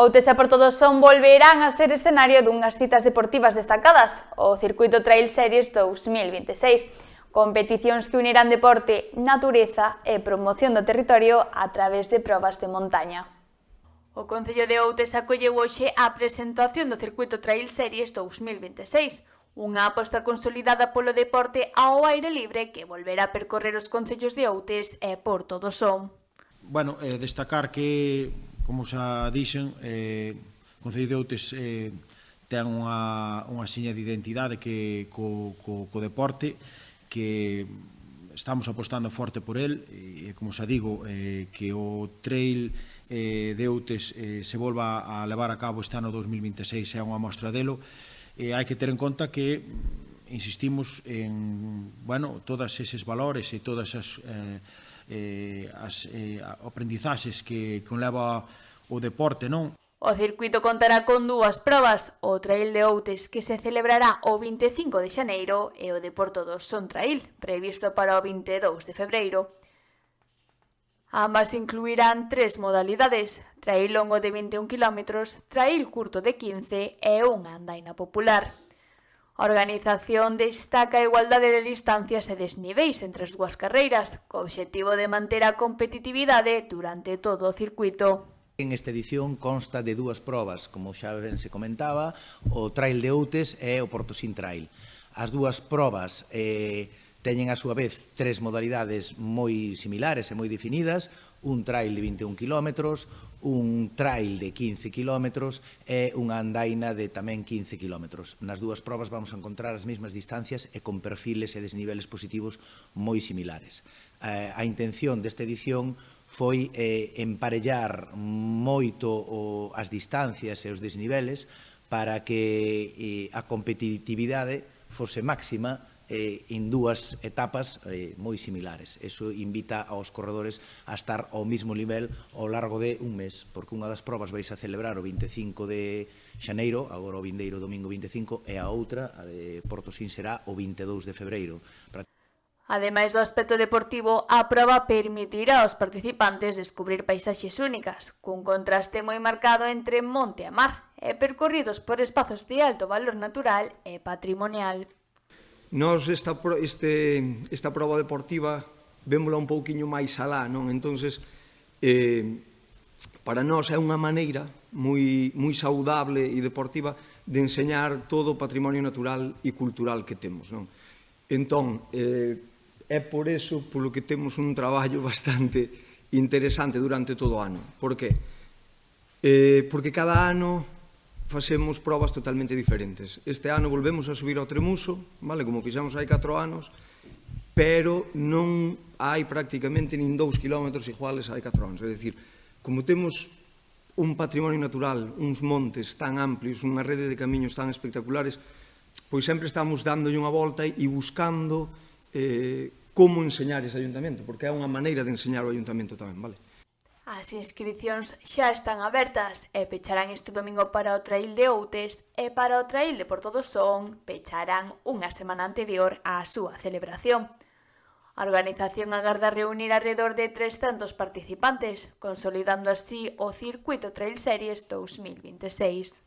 Outes e Portodosón volverán a ser escenario dunhas citas deportivas destacadas, o Circuito Trail Series 2026, competicións que unirán deporte, natureza e promoción do territorio a través de probas de montaña. O Concello de Outes acolleu hoxe a presentación do Circuito Trail Series 2026, unha aposta consolidada polo deporte ao aire libre que volverá a percorrer os concellos de Outes e Portodosón. Destacar que, como xa dixen, o Concello de Outes ten unha seña de identidade que co deporte, que estamos apostando forte por el, e como xa digo, que o trail de Outes se volva a levar a cabo este ano 2026 é unha mostra delo. Hai que ter en conta que insistimos en todos eses valores e todas as aprendizaxes que conleva o deporte, non? O circuito contará con dúas probas, o Trail de Outes, que se celebrará o 25 de xaneiro, e o de Portodosón Trail, previsto para o 22 de febreiro. Ambas incluirán 3 modalidades: trail longo de 21 km, trail curto de 15 e unha andaina popular. A organización destaca a igualdade de distancias e desniveis entre as dúas carreiras, co obxectivo de manter a competitividade durante todo o circuito. En esta edición consta de dúas probas, como xa ben se comentaba, o Trail de Outes e o Portosín Trail. As dúas probas teñen a súa vez 3 modalidades moi similares e moi definidas: un trail de 21 km, un trail de 15 km e unha andaina de tamén 15 km. Nas dúas probas vamos a encontrar as mesmas distancias e con perfiles e desniveles positivos moi similares. A intención desta edición foi emparellar moito as distancias e os desniveles para que a competitividade fose máxima en dúas etapas moi similares. Eso invita aos corredores a estar ao mesmo nivel ao largo de un mes, porque unha das probas vais a celebrar o 25 de xaneiro, agora o vindeiro domingo 25, e a outra, a de Portosín, será o 22 de febreiro. Ademais do aspecto deportivo, a proba permitirá aos participantes descubrir paisaxes únicas, cun contraste moi marcado entre monte e mar, e percorridos por espazos de alto valor natural e patrimonial. Nos esta proba deportiva vémola un pouquiño máis alá, non? Entonces, para nós é unha maneira moi saudable e deportiva de enseñar todo o patrimonio natural e cultural que temos, non? Entón, é por eso polo que temos un traballo bastante interesante durante todo o ano. Por que? Porque cada ano facemos probas totalmente diferentes. Este ano volvemos a subir ao Tremuso, como fixemos hai 4 anos, pero non hai prácticamente nin 2 kilómetros iguales hai 4 anos. É dicir, como temos un patrimonio natural, uns montes tan amplios, unha rede de camiños tan espectaculares, pois sempre estamos dándolle unha volta e buscando como enseñar ese ayuntamento, porque é unha maneira de enseñar o ayuntamento tamén, vale? As inscricións xa están abertas e pecharán este domingo para o Trail de Outes, e para o Trail de Portodosón pecharán unha semana anterior á súa celebración. A organización agarda reunir alrededor de 300 participantes, consolidando así o Circuito Trail Series 2026.